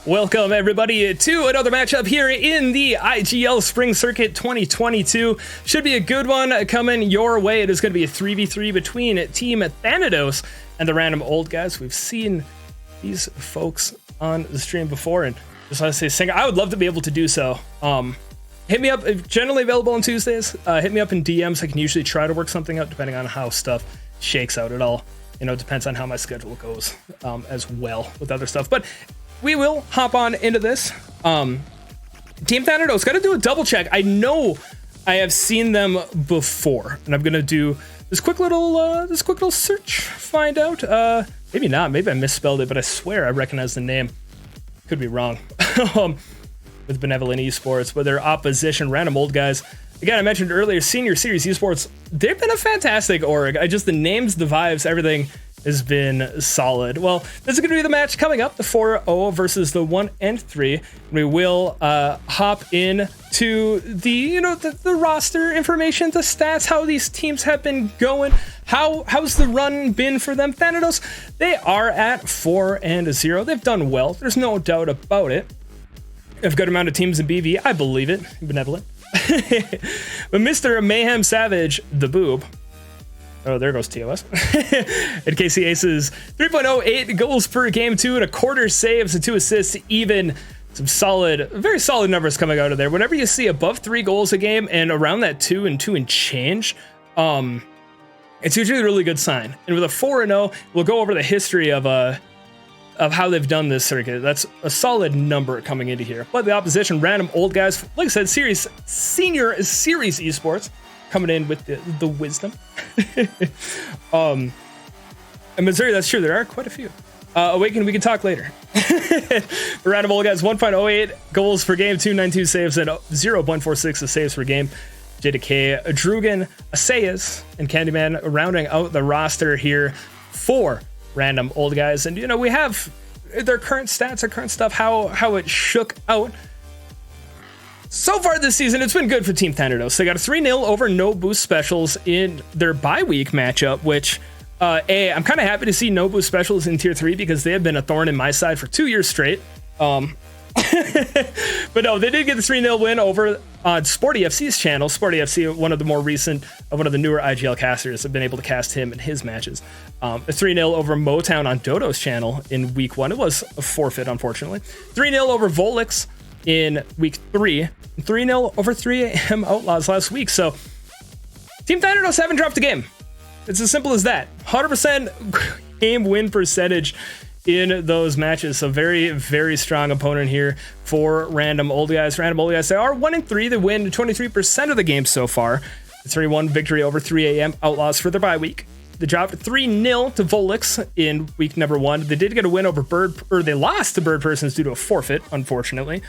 Welcome everybody to another matchup here in the IGL Spring Circuit 2022. Should be a good one coming your way. It is going to be a 3v3 between Team Thanatos and the Random Old Guys. We've seen these folks on the stream before, and just want to say, Singer, I would love to be able to do so. Hit me up, generally available on Tuesdays. Hit me up in DMs. I can usually try to work something out depending on how stuff shakes out. It all, depends on how my schedule goes as well with other stuff. But we will hop on into this. Team Thanatos, got to do a double check. I know I have seen them before, and I'm gonna do this quick little search, find out. Maybe not. Maybe I misspelled it, but I swear I recognize the name. Could be wrong. With Benevolent Esports, with their opposition, Random Old Guys. Again, I mentioned earlier, Senior Series Esports. They've been a fantastic org. The names, the vibes, everything has been solid. Well, this is going to be the match coming up, the 4-0 versus the 1 and 3. We will hop in to the roster information, the stats, how these teams have been going. How's the run been for them? Thanatos, they are at 4-0. They've done well. There's no doubt about it. Have a good amount of teams in BV. I believe it. Benevolent. But Mr. Mayhem Savage, the boob. Oh, there goes TOS. And KC Aces, 3.08 goals per game, 2 and a quarter saves, and 2 assists, even some solid, very solid numbers coming out of there. Whenever you see above 3 goals a game and around that 2 and change, it's usually a really good sign. And with a 4-0, we'll go over the history of how they've done this circuit. That's a solid number coming into here. But the opposition, Random Old Guys, like I said, Senior Series Esports, coming in with the wisdom. In Missouri, that's true. There are quite a few. Awaken, we can talk later. The Random Old Guys, 1.08 goals per game, 292 saves, and 0.46 saves per game. JDK, Drugan, Asayas, and Candyman rounding out the roster here for Random Old Guys. And we have their current stats, their current stuff, how it shook out. So far this season, it's been good for Team Thanatos. They got a 3-0 over No Boost Specials in their bye week matchup, which I'm kind of happy to see No Boost Specials in Tier 3 because they have been a thorn in my side for 2 years straight. But no, they did get the 3-0 win over Sporty FC's channel. Sporty FC, one of the newer IGL casters, have been able to cast him in his matches. A 3-0 over Motown on Dodo's channel in week 1. It was a forfeit, unfortunately. 3-0 over Volix in week 3. 3-0 over 3AM Outlaws last week. So Team Thanatos haven't dropped a game. It's as simple as that. 100% game win percentage in those matches. So very, very strong opponent here for Random Old Guys. Random Old Guys, they are 1-3. They win 23% of the games so far. The 3-1 victory over 3AM Outlaws for their bye week. They dropped 3-0 to Volix in week number 1. They did get a win over they lost to Bird Persons due to a forfeit, unfortunately.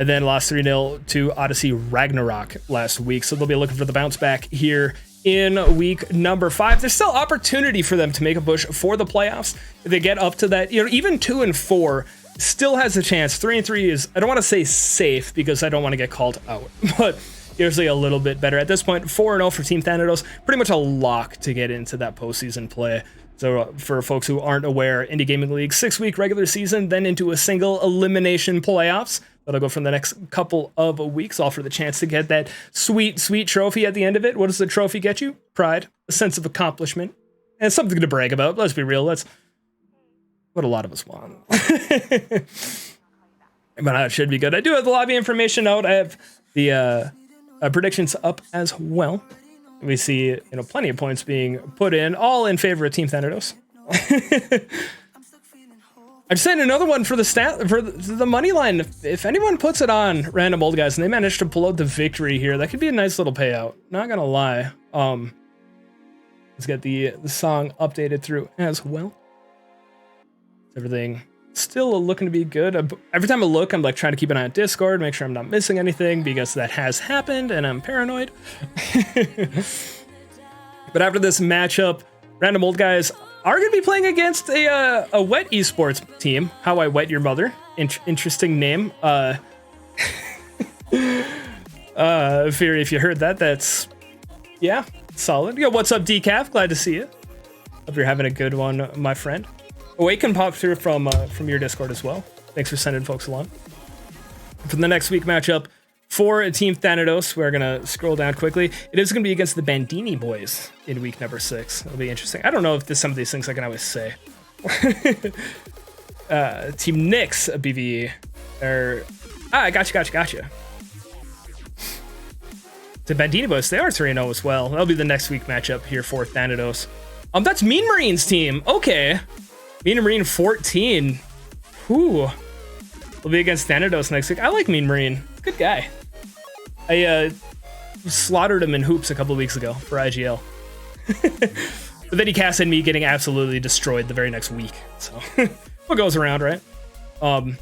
And then lost 3-0 to Odyssey Ragnarok last week. So they'll be looking for the bounce back here in week number 5. There's still opportunity for them to make a push for the playoffs. If they get up to that, even 2-4 still has a chance. 3-3 is, I don't want to say safe because I don't want to get called out, but usually a little bit better. At this point, 4-0 for Team Thanatos, pretty much a lock to get into that postseason play. So for folks who aren't aware, Indy Gaming League, 6-week regular season, then into a single elimination playoffs. That'll go from the next couple of weeks, all for the chance to get that sweet, sweet trophy at the end of it. What does the trophy get you? Pride, a sense of accomplishment, and something to brag about. Let's be real. That's what a lot of us want. But it should be good. I do have the lobby information out. I have the predictions up as well. We see plenty of points being put in, all in favor of Team Thanatos. I'm saying another one for the money line. If anyone puts it on Random Old Guys and they manage to pull out the victory here, that could be a nice little payout. Not gonna lie. Let's get the song updated through as well. Everything still looking to be good. Every time I look, I'm like trying to keep an eye on Discord, make sure I'm not missing anything because that has happened and I'm paranoid. But after this matchup, Random Old Guys are going to be playing against a wet esports team. How I Wet Your Mother. Interesting name. Fury, if you heard that, that's, yeah, solid. Yo, what's up, Decaf? Glad to see you. Hope you're having a good one, my friend. Awaken popped through from your Discord as well. Thanks for sending folks along. For the next week matchup for Team Thanatos, we're going to scroll down quickly. It is going to be against the Bandini boys in week number 6. It'll be interesting. I don't know if there's some of these things I can always say. Team Nyx, BVE. Gotcha. The Bandini boys, they are 3-0 as well. That'll be the next week matchup here for Thanatos. That's Mean Marine's team. Okay. Mean Marine 14. Whew. We'll be against Thanatos next week. I like Mean Marine. Good guy. I slaughtered him in hoops a couple weeks ago for IGL. But then he casted me getting absolutely destroyed the very next week. So what goes around, right? And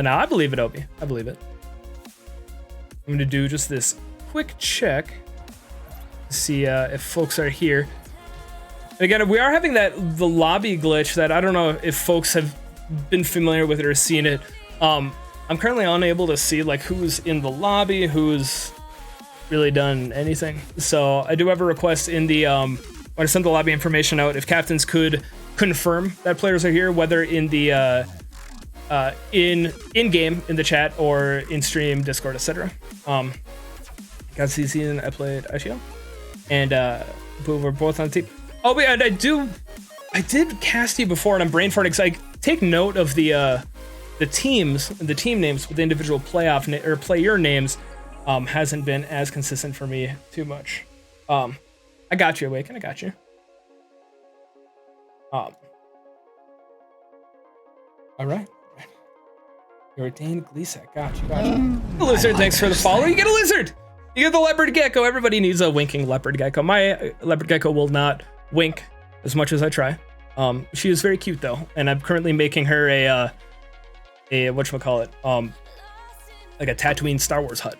I believe it, Opie. I believe it. I'm going to do just this quick check to see if folks are here. And again, we are having the lobby glitch that I don't know if folks have been familiar with it or seen it. I'm currently unable to see like who's in the lobby, who's really done anything. So I do have a request in the when I send the lobby information out, if captains could confirm that players are here, whether in the in game in the chat or in stream, Discord, etc. Got CC and I played IGL, and we were both on the team. Oh yeah, and I did cast you before, and I'm brain farting because I take note of the teams, the team names with the individual or player names. Hasn't been as consistent for me too much. I got you, Awaken. I got you. All right. You're Dane Gleesack. Got you. The lizard, thanks for the follow. You get a lizard. You get the leopard gecko. Everybody needs a winking leopard gecko. My leopard gecko will not wink as much as I try. She is very cute though, and I'm currently making her a whatchamacallit, like a Tatooine Star Wars hut.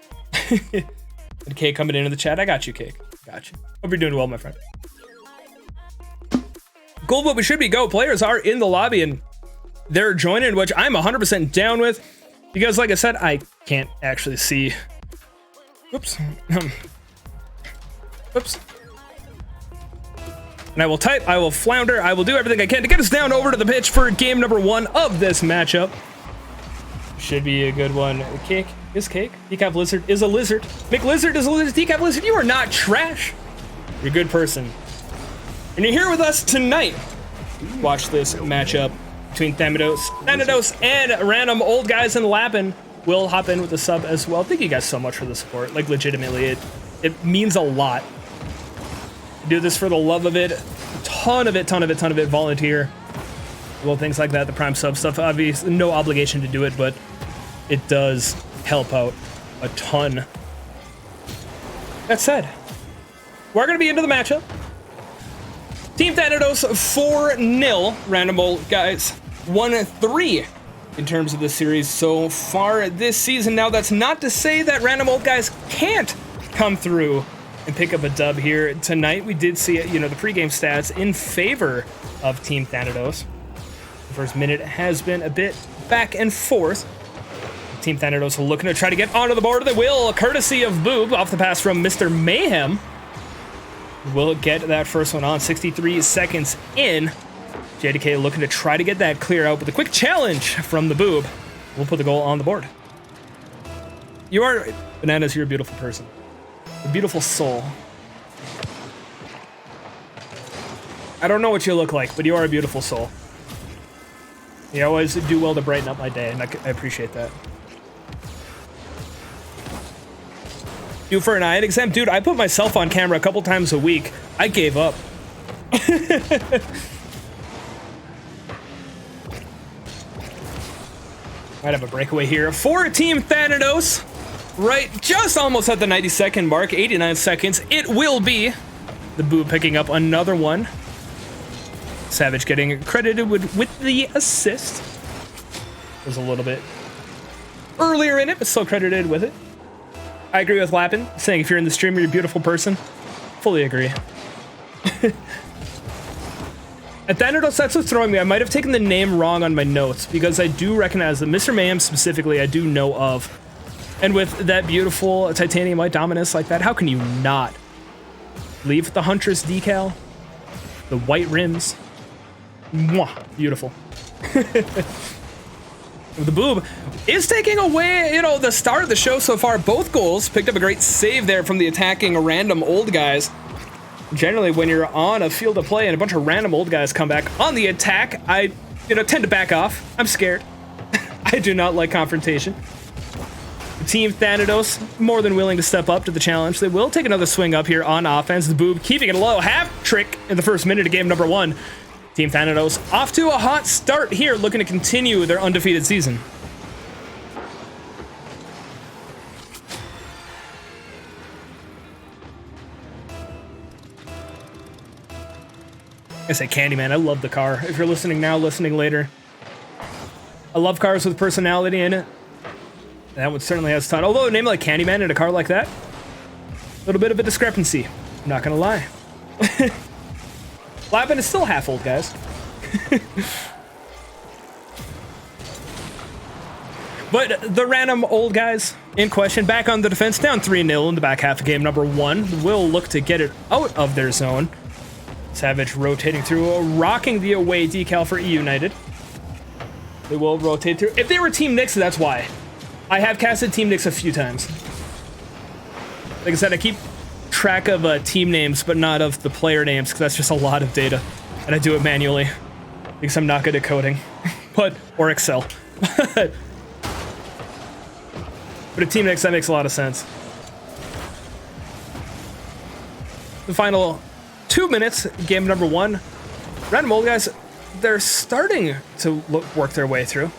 Cake coming into the chat. I got you, Cake. Got you. Hope you're doing well, my friend. Cool, but we should be go. Players are in the lobby and they're joining, which I'm 100% down with, because like I said, I can't actually see. Whoops. Whoops. And I will type, I will flounder, I will do everything I can to get us down over to the pitch for game number 1 of this matchup. Should be a good one. Cake is Cake. Decaf Lizard is a lizard. McLizard is a lizard. Decaf Lizard, you are not trash. You're a good person. And you're here with us tonight. Watch this matchup between Thanatos and random old guys in Lappin. Will hop in with the sub as well. Thank you guys so much for the support. Like legitimately, it means a lot. I do this for the love of it. Ton of it. Volunteer. Well, things like that, the Prime sub stuff, obviously no obligation to do it, but it does help out a ton. That said, we're going to be into the matchup. Team Thanatos 4-0, random old guys 1-3 in terms of the series so far this season. Now, that's not to say that random old guys can't come through and pick up a dub here tonight. We did see, the pregame stats in favor of Team Thanatos. The first minute has been a bit back and forth. Team Thanatos looking to try to get onto the board. They will, courtesy of Boob, off the pass from Mr. Mayhem. Will get that first one on 63 seconds in. JDK looking to try to get that clear out with a quick challenge from the Boob. We'll put the goal on the board. You are, Bananas, you're a beautiful person. A beautiful soul. I don't know what you look like, but you are a beautiful soul. You always do well to brighten up my day, and I appreciate that. Due for an IED exam? Dude, I put myself on camera a couple times a week. I gave up. Might have a breakaway here for Team Thanatos. Right, just almost at the 90-second mark, 89 seconds. It will be the Boo picking up another one. Savage getting credited with the assist. Was a little bit earlier in it, but still credited with it. I agree with Lappin, saying if you're in the stream, you're a beautiful person. Fully agree. At Thanatos, that's what's throwing me. I might have taken the name wrong on my notes, because I do recognize that Mr. Mayhem specifically I do know of. And with that beautiful titanium white dominus like that, how can you not leave the Huntress decal? The white rims. Mwah, beautiful. The boob is taking away, you know, the star of the show so far. Both goals picked up a great save there from the attacking random old guys. Generally, when you're on a field of play and a bunch of random old guys come back on the attack, I, tend to back off. I'm scared. I do not like confrontation. Team Thanatos more than willing to step up to the challenge. They will take another swing up here on offense. The boob keeping it low. Half trick in the first minute of game number 1. Team Thanatos off to a hot start here, looking to continue their undefeated season. I say Candyman, I love the car. If you're listening now, listening later. I love cars with personality in it. That one certainly has a ton. Although a name like Candyman in a car like that, a little bit of a discrepancy. I'm not gonna lie. Lavin is still half old, guys. But the random old guys in question back on the defense, down 3-0 in the back half of game number 1. Will look to get it out of their zone. Savage rotating through, rocking the away decal for E United. They will rotate through. If they were Team Nix, that's why. I have casted Team Nix a few times. Like I said, I keep track of team names, but not of the player names, because that's just a lot of data. And I do it manually, because I'm not good at coding. Or Excel. But at Team Nix, that makes a lot of sense. The final 2 minutes, game number 1. Random old guys, they're starting to work their way through.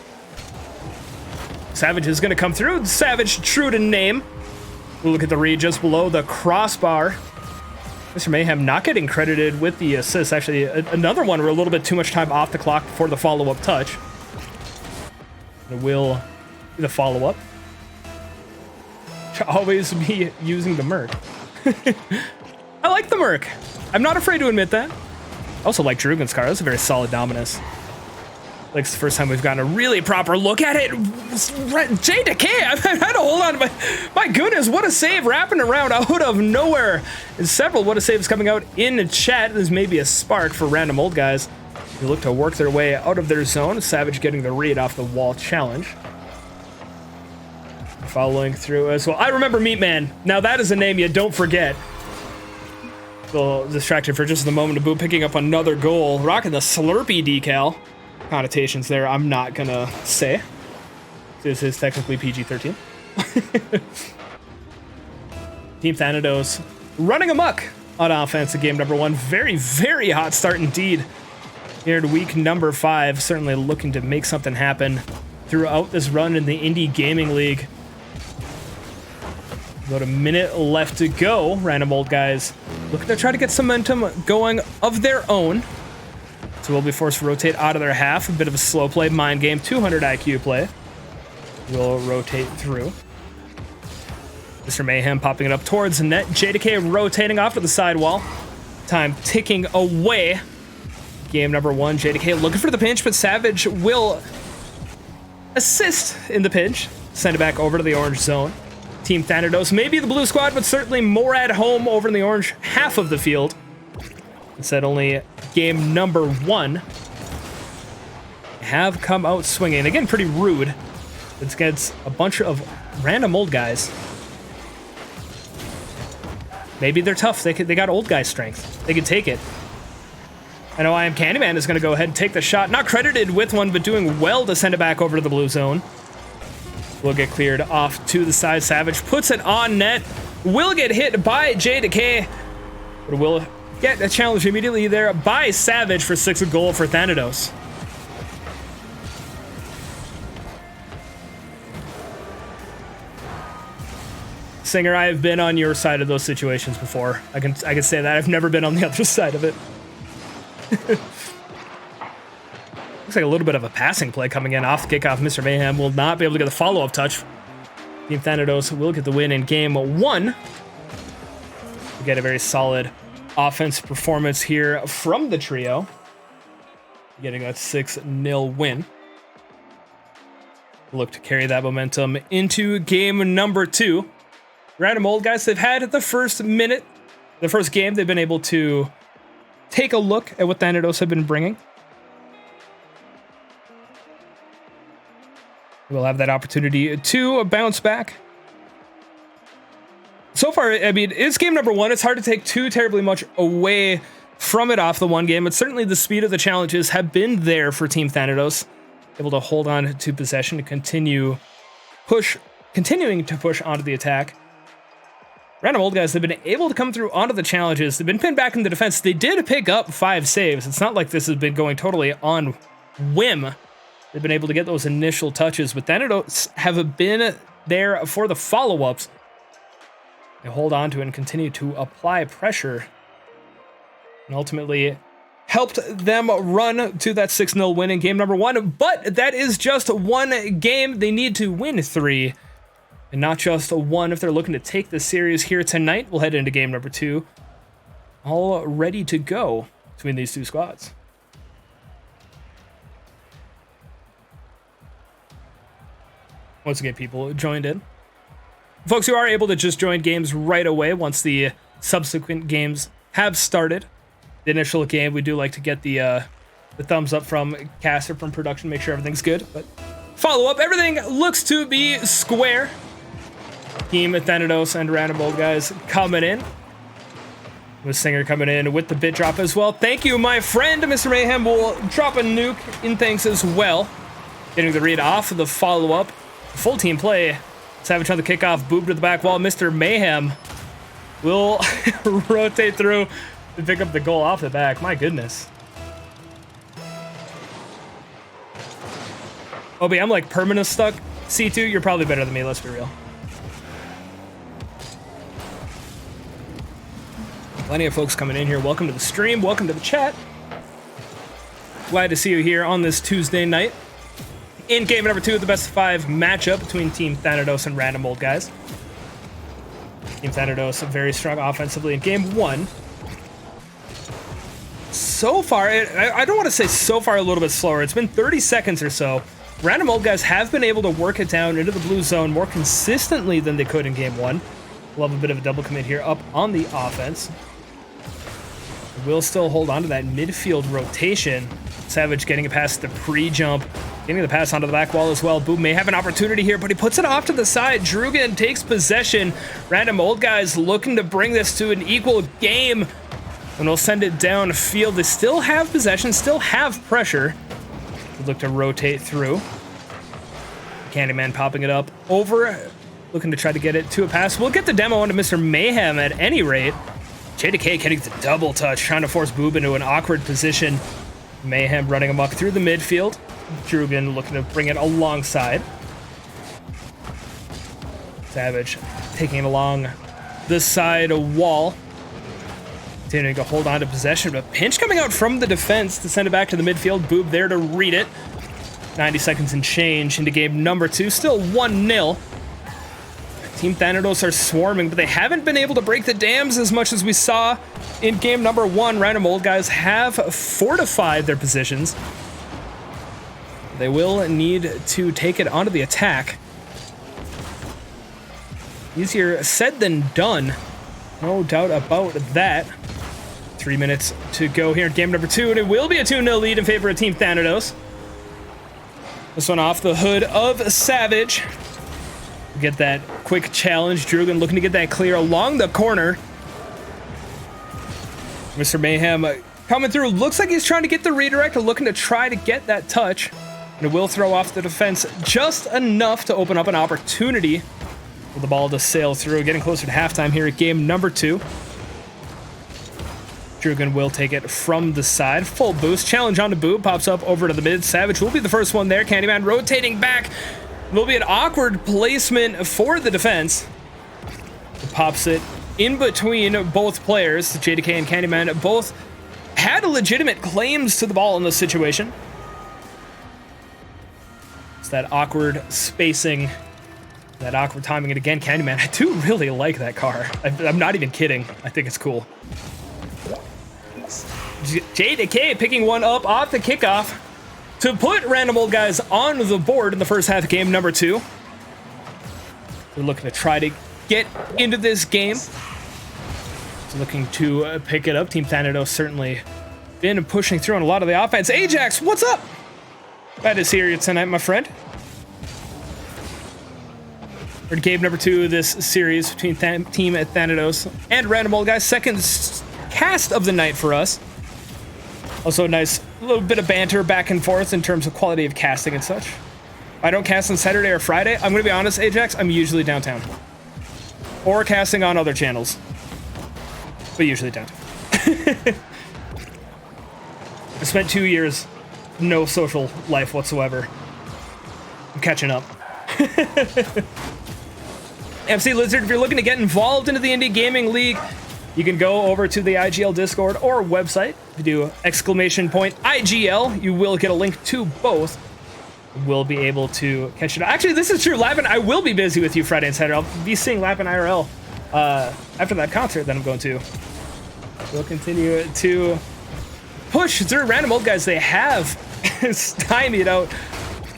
Savage is going to come through. Savage, true to name. We'll look at the read just below the crossbar. Mr. Mayhem not getting credited with the assist. Actually, another one where a little bit too much time off the clock before the follow-up touch. It will be the follow-up. Should always be using the Merc. I like the Merc. I'm not afraid to admit that. I also like Drugan's car. That's a very solid Dominus. Like, it's the first time we've gotten a really proper look at it. J Decay, I've had to hold on to my goodness, what a save wrapping around out of nowhere. And several what a saves coming out in the chat. There's maybe a spark for random old guys who look to work their way out of their zone. Savage getting the read off the wall challenge. Following through as well. I remember Meatman. Now that is a name you don't forget. A little distracted for just the moment. Boo picking up another goal. Rocking the Slurpee decal. Connotations there, I'm not gonna say. This is technically PG-13. Team Thanatos running amok on offense in game number 1. Very, very hot start indeed. Here to week number 5. Certainly looking to make something happen throughout this run in the Indy Gaming League. About a minute left to go. Random old guys looking to try to get some momentum going of their own. So we'll be forced to rotate out of their half. A bit of a slow play, mind game, 200 IQ play. We'll rotate through. Mr. Mayhem popping it up towards the net. JDK rotating off to the sidewall. Time ticking away. Game number 1, JDK looking for the pinch, but Savage will assist in the pinch. Send it back over to the orange zone. Team Thanatos, maybe the blue squad, but certainly more at home over in the orange half of the field. Instead, only game number 1 have come out swinging. Again, pretty rude. It's against a bunch of random old guys. Maybe they're tough. They got old guy strength. They can take it. I know I Am Candyman is going to go ahead and take the shot. Not credited with one, but doing well to send it back over to the blue zone. Will get cleared off to the side. Savage puts it on net. Will get hit by J Decay, but will get a challenge immediately there by Savage for 6th goal for Thanatos. Singer, I have been on your side of those situations before. I can say that. I've never been on the other side of it. Looks like a little bit of a passing play coming in off the kickoff. Mr. Mayhem will not be able to get the follow-up touch. Team Thanatos will get the win in game 1. We get a very solid offensive performance here from the trio. Getting a 6-0 win. Look to carry that momentum into game number 2. Random old guys, they've had the first minute, the first game, they've been able to take a look at what Thanatos have been bringing. We'll have that opportunity to bounce back. So far, I mean, it's game number 1. It's hard to take too terribly much away from it off the one game, but certainly the speed of the challenges have been there for Team Thanatos. Able to hold on to possession to continuing to push onto the attack. Random Old Guys have been able to come through onto the challenges. They've been pinned back in the defense. They did pick up 5 saves. It's not like this has been going totally on whim. They've been able to get those initial touches, but Thanatos have been there for the follow-ups. They hold on to it and continue to apply pressure, and ultimately helped them run to that 6-0 win in game number 1. But that is just one game. They need to win 3, and not just 1 if they're looking to take the series here tonight. We'll head into game number 2, all ready to go between these two squads. Once again, people joined in. Folks who are able to just join games right away once the subsequent games have started. The initial game, we do like to get the thumbs up from caster, from production, make sure everything's good. But follow up, everything looks to be square. Team Thanatos and Random Old Guys coming in. With Singer coming in with the bit drop as well. Thank you, my friend. Mr. Mayhem will drop a nuke in thanks as well. Getting the read off of the follow up. Full team play. Savage on the kickoff, boob to the back wall. Mr. Mayhem will rotate through to pick up the goal off the back. My goodness. Obi, I'm like permanent stuck. C2, you're probably better than me, let's be real. Plenty of folks coming in here. Welcome to the stream. Welcome to the chat. Glad to see you here on this Tuesday night. In game number 2 of the best of 5 matchup between Team Thanatos and Random Old Guys. Team Thanatos very strong offensively in game 1. So far, I don't want to say so far a little bit slower. It's been 30 seconds or so. Random Old Guys have been able to work it down into the blue zone more consistently than they could in game 1. We'll have a bit of a double commit here up on the offense. We'll still hold on to that midfield rotation. Savage getting a pass the pre-jump. Getting the pass onto the back wall as well. Boom may have an opportunity here, but he puts it off to the side. Drugan takes possession. Random Old Guys looking to bring this to an equal game. And we'll send it downfield. They still have possession, still have pressure. We'll look to rotate through. Candyman popping it up over. Looking to try to get it to a pass. We'll get the demo onto Mr. Mayhem at any rate. JDK getting the double touch, trying to force Boob into an awkward position. Mayhem running amok through the midfield. Drugan looking to bring it alongside. Savage taking it along the side wall. Continuing to hold on to possession. A pinch coming out from the defense to send it back to the midfield. Boob there to read it. 90 seconds and change into game number 2. Still 1-0. Team Thanatos are swarming, but they haven't been able to break the dams as much as we saw in game number 1. Random Old Guys have fortified their positions. They will need to take it onto the attack. Easier said than done. No doubt about that. 3 minutes to go here in game number 2, and it will be a 2-0 lead in favor of Team Thanatos. This one off the hood of Savage. Get that quick challenge. Drugan looking to get that clear along the corner. Mr. Mayhem coming through. Looks like he's trying to get the redirect, looking to try to get that touch. And it will throw off the defense just enough to open up an opportunity for the ball to sail through. Getting closer to halftime here at game number 2. Drugan will take it from the side. Full boost. Challenge on to Boob. Pops up over to the mid. Savage will be the first one there. Candyman rotating back. Will be an awkward placement for the defense. It pops it in between both players. JDK and Candyman both had legitimate claims to the ball in this situation. It's that awkward spacing, that awkward timing. And again, Candyman, I do really like that car. I'm not even kidding. I think it's cool. JDK picking one up off the kickoff to put Random Old Guys on the board in the first half of game number 2. We're looking to try to get into this game. So looking to pick it up. Team Thanatos certainly been pushing through on a lot of the offense. Ajax, what's up? Glad to see you tonight, my friend. Or game number 2 of this series between Team Thanatos and Random Old Guys. Second cast of the night for us. Also a nice little bit of banter back and forth in terms of quality of casting and such. If I don't cast on Saturday or Friday, I'm going to be honest, Ajax, I'm usually downtown. Or casting on other channels. But usually downtown. I spent 2 years, no social life whatsoever. I'm catching up. MC Lizard, if you're looking to get involved into the Indie Gaming League, you can go over to the IGL Discord or website. If you do !IGL, you will get a link to both. We'll be able to catch it. Actually, this is true. Lappin, I will be busy with you Friday and Saturday. I'll be seeing Lappin IRL after that concert that I'm going to. We'll continue to push through Random Old Guys. They have stymied out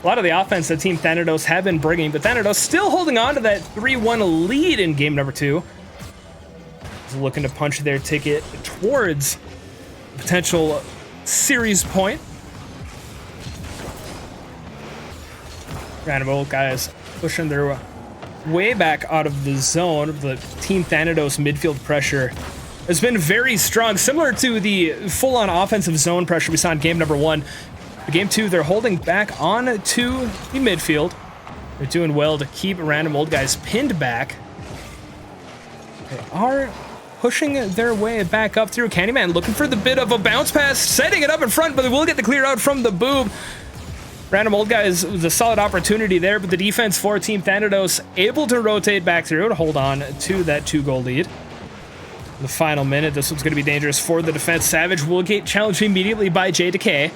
a lot of the offense that Team Thanatos have been bringing, but Thanatos still holding on to that 3-1 lead in game number 2. Looking to punch their ticket towards potential series point. Random Old Guys pushing their way back out of the zone. The Team Thanatos midfield pressure has been very strong, similar to the full-on offensive zone pressure we saw in game number 1. Game 2, they're holding back on to the midfield. They're doing well to keep Random Old Guys pinned back. They are pushing their way back up through. Candyman looking for the bit of a bounce pass, setting it up in front, but they will get the clear out from the boob. Random Old Guys was a solid opportunity there, but the defense for Team Thanatos able to rotate back through to hold on to that 2-goal lead. In the final minute, this one's going to be dangerous for the defense. Savage will get challenged immediately by JDK.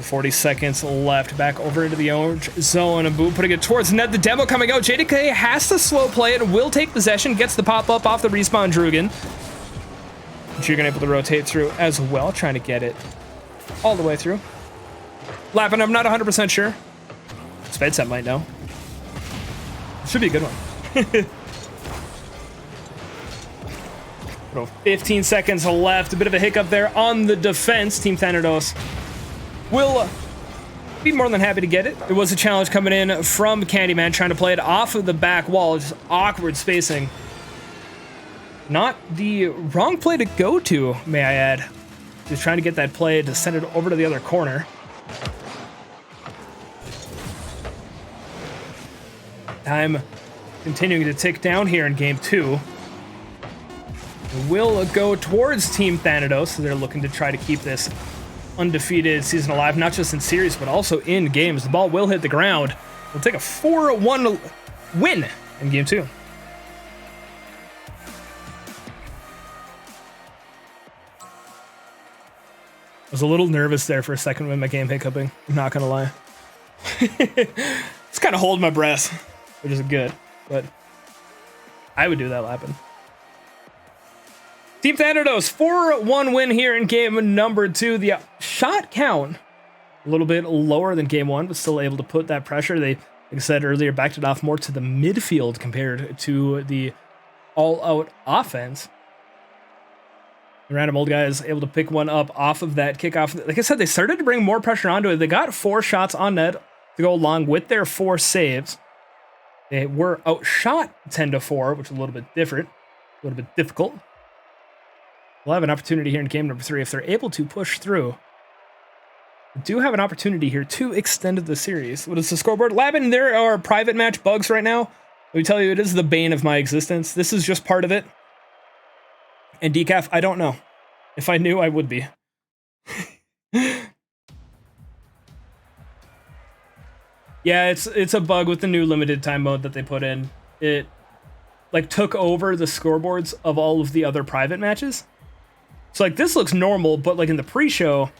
40 seconds left, back over into the orange zone, and Boom putting it towards net. The demo coming out. JDK has to slow play it, will take possession, gets the pop-up off the respawn Drugan. Drugan able to rotate through as well, trying to get it all the way through. Lappin, I'm not 100% sure. Svedset might know. Should be a good one. 15 seconds left. A bit of a hiccup there on the defense. Team Thanatos will be more than happy to get it. It was a challenge coming in from Candyman, trying to play it off of the back wall. Just awkward spacing. Not the wrong play to go to, may I add. Just trying to get that play to send it over to the other corner. Time continuing to tick down here in game 2. Will go towards Team Thanatos, so they're looking to try to keep this undefeated season alive, not just in series, but also in games. The ball will hit the ground. We'll take a 4-1 win in game 2. I was a little nervous there for a second when my game hiccuping. I'm not gonna lie. It's kind of holding my breath, which is good, but I would do that Lappin. Team Thanatos, 4-1 win here in game number 2. The shot count, a little bit lower than game 1, but still able to put that pressure. They, like I said earlier, backed it off more to the midfield compared to the all-out offense. The Random Old Guys able to pick one up off of that kickoff. Like I said, they started to bring more pressure onto it. They got 4 shots on net to go along with their 4 saves. They were outshot 10-4, which is a little bit different, a little bit difficult. We'll have an opportunity here in game number 3 if they're able to push through. We do have an opportunity here to extend the series. What is the scoreboard? Lappin, there are private match bugs right now. Let me tell you, it is the bane of my existence. This is just part of it. And Decaf, I don't know. If I knew, I would be. Yeah, it's a bug with the new limited time mode that they put in. It like took over the scoreboards of all of the other private matches. So like this looks normal, but like in the pre-show,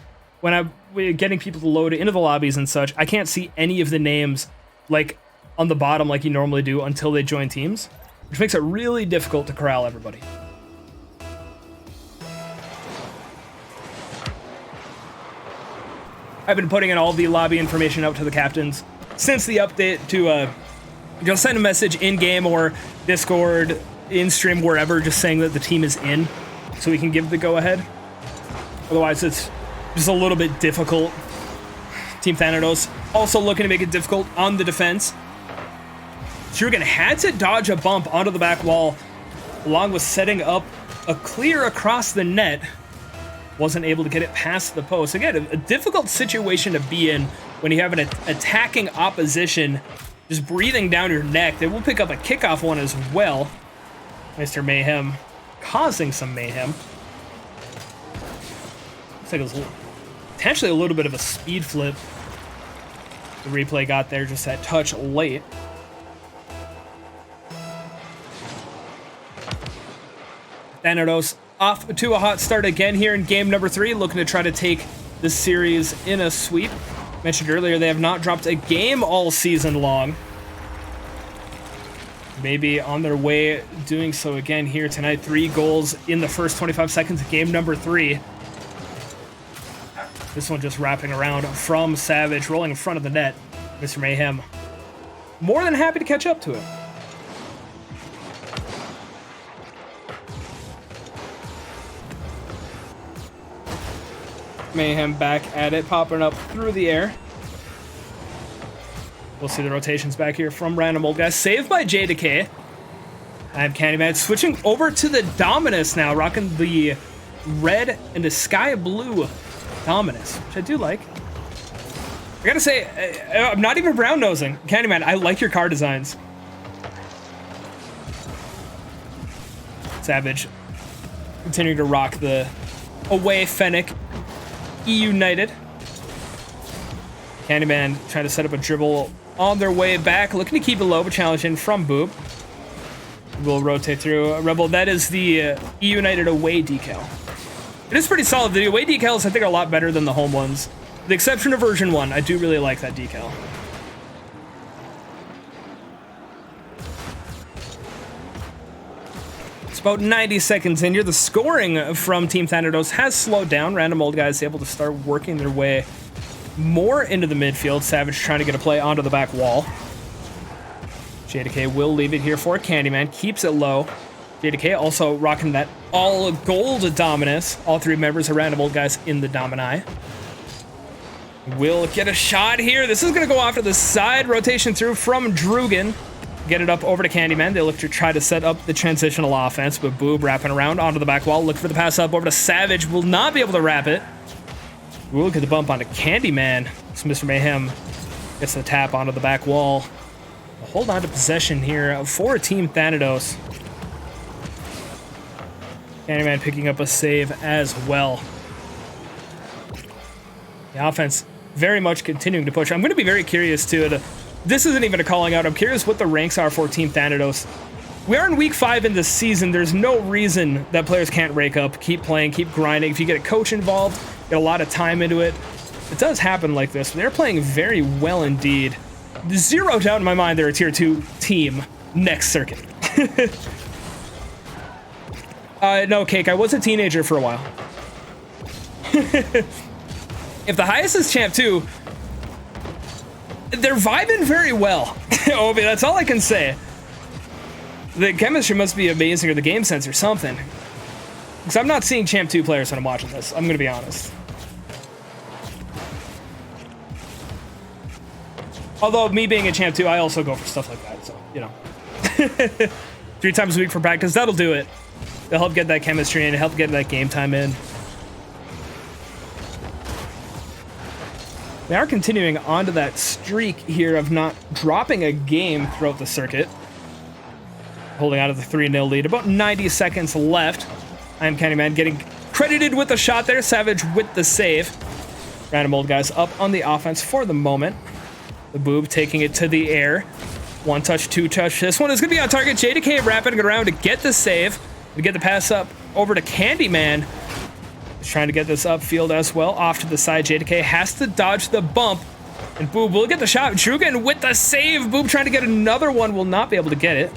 when we're getting people to load into the lobbies and such, I can't see any of the names like on the bottom like you normally do until they join teams, which makes it really difficult to corral everybody. I've been putting in all the lobby information out to the captains since the update to just send a message in-game or Discord, in-stream, wherever, just saying that the team is in, so we can give the go-ahead. Otherwise, it's just a little bit difficult. Team Thanatos also looking to make it difficult on the defense. Trugan had to dodge a bump onto the back wall, along with setting up a clear across the net. Wasn't able to get it past the post. Again, a difficult situation to be in when you have an attacking opposition just breathing down your neck. They will pick up a kickoff one as well. Mr. Mayhem causing some mayhem. Looks like it was potentially a little bit of a speed flip. The replay got there just that touch late. Thanatos off to a hot start again here in game number 3, looking to try to take this series in a sweep. Mentioned earlier, they have not dropped a game all season long. Maybe on their way doing so again here tonight. 3 goals in the first 25 seconds of game number 3. This one just wrapping around from Savage, rolling in front of the net. Mr. Mayhem more than happy to catch up to it. Mayhem back at it, popping up through the air. We'll see the rotations back here from Random Old Guys. Saved by JDK. I have Candyman switching over to the Dominus now, rocking the red and the sky blue Dominus, which I do like. I gotta say, I'm not even brown nosing. Candyman, I like your car designs. Savage continuing to rock the away Fennec. United. Candyman trying to set up a dribble on their way back, looking to keep it low, but challenging from Boob. We'll rotate through Rebel. That is the United away decal. It is pretty solid. The away decals, I think, are a lot better than the home ones. With the exception of version 1, I do really like that decal. It's about 90 seconds in here. The scoring from Team Thanatos has slowed down. Random Old Guys able to start working their way more into the midfield. Savage trying to get a play onto the back wall. JDK will leave it here for Candyman. Keeps it low. JDK also rocking that all gold Dominus. All 3 members of Random Old Guys in the Domini. Will get a shot here. This is going to go off to the side. Rotation through from Drugan. Get it up over to Candyman. They look to try to set up the transitional offense, but Boob wrapping around onto the back wall. Look for the pass up over to Savage. Will not be able to wrap it. We'll look at the bump onto Candyman. So Mr. Mayhem gets the tap onto the back wall. We'll hold on to possession here for Team Thanatos. Candyman picking up a save as well. The offense very much continuing to push. I'm going to be very curious too. This isn't even a calling out. I'm curious what the ranks are for Team Thanatos. We are in week 5 in this season. There's no reason that players can't rake up, keep playing, keep grinding. If you get a coach involved, get a lot of time into it. It does happen like this. They're playing very well indeed. Zero doubt in my mind they're a tier 2 team next circuit. No, Cake, I was a teenager for a while. If the highest is Champ 2, they're vibing very well. Obi, that's all I can say. The chemistry must be amazing, or the game sense or something. Because I'm not seeing Champ 2 players when I'm watching this. I'm going to be honest. Although, me being a Champ 2, I also go for stuff like that. So, you know. 3 times a week for practice, that'll do it. It'll help get that chemistry in, help get that game time in. They are continuing onto that streak here of not dropping a game throughout the circuit. Holding out of the 3-0 lead. About 90 seconds left. I am Candyman getting credited with the shot there. Savage with the save. Random Old Guys up on the offense for the moment. The Boob taking it to the air. 1 touch, 2 touch. This one is going to be on target. JDK wrapping it around to get the save. To get the pass up over to Candyman. He's trying to get this upfield as well. Off to the side. JDK has to dodge the bump. And Boob will get the shot. Drugan with the save. Boob trying to get another one. Will not be able to get it.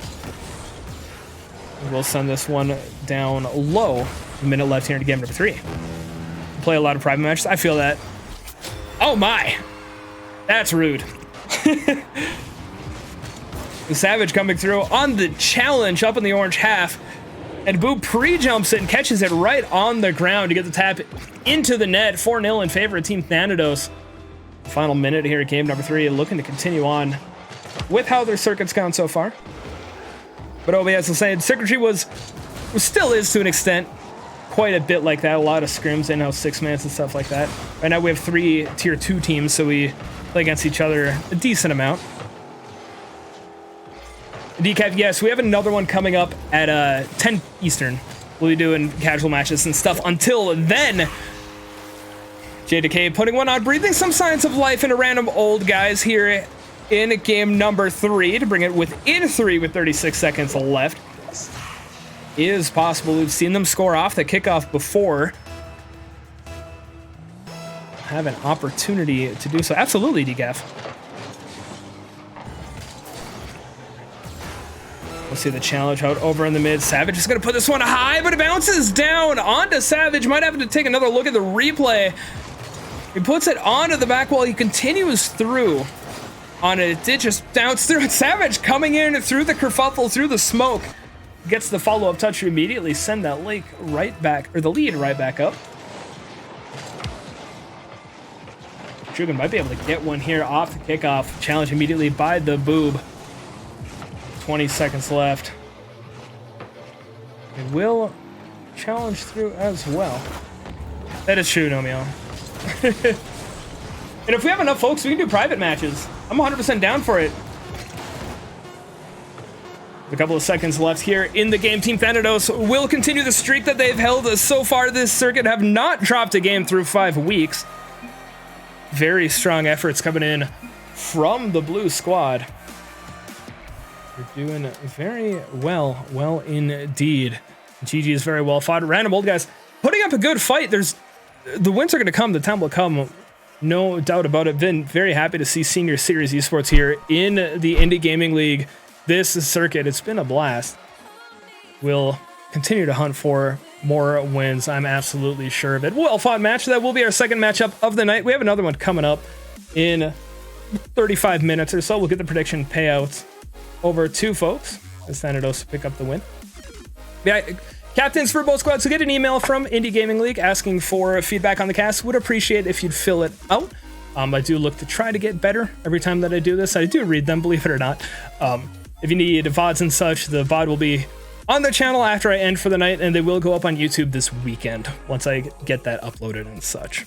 We'll send this one down low. A minute left here in game number 3. Play a lot of private matches. I feel that. Oh my. That's rude. The Savage coming through on the challenge up in the orange half. And Boob pre-jumps it and catches it right on the ground to get the tap into the net. 4-0 in favor of Team Thanatos. Final minute here at game number 3, looking to continue on with how their circuit's gone so far. But OBS was saying circuitry still is to an extent quite a bit like that. A lot of scrims, in-house 6 minutes and stuff like that. Right now we have 3 tier 2 teams, so we play against each other a decent amount. Decaf, yes, we have another one coming up at 10 Eastern. We'll be doing casual matches and stuff. Until then, JDK putting one on, breathing some signs of life into random old guys here in game number 3 to bring it within 3 with 36 seconds left. Is possible. We've seen them score off the kickoff before. Have an opportunity to do so. Absolutely, Decaf. We'll see the challenge out over in the mid. Savage is going to put this one high, but it bounces down onto Savage. Might have to take another look at the replay. He puts it onto the back wall. He continues through on it. It did just bounce through. Savage coming in through the kerfuffle, through the smoke. Gets the follow-up touch to immediately send that lead right back, or the lead right back up. Jugan might be able to get one here off the kickoff. Challenge immediately by the boob. 20 seconds left. It will challenge through as well. That is true, Nomio. And if we have enough folks, we can do private matches. I'm 100% down for it. A couple of seconds left here in the game. Team Thanatos will continue the streak that they've held so far this circuit, have not dropped a game through 5 weeks. Very strong efforts coming in from the blue squad. They're doing very well indeed. GG is very well fought. Random old guys putting up a good fight. The wins are going to come. The time will come. No doubt about it. Been very happy to see Senior Series Esports here in the Indy Gaming League. This circuit, it's been a blast. We'll continue to hunt for more wins. I'm absolutely sure of it. Well fought match. That will be our second matchup of the night. We have another one coming up in 35 minutes or so. We'll get the prediction payouts over to folks as Thanatos pick up the win. Yeah, captains for both squads. So get an email from Indie Gaming League asking for feedback on the cast. Would appreciate if you'd fill it out. I do look to try to get better every time that I do this. I do read them, believe it or not. If you need VODs and such, the VOD will be on the channel after I end for the night, and they will go up on YouTube this weekend once I get that uploaded and such.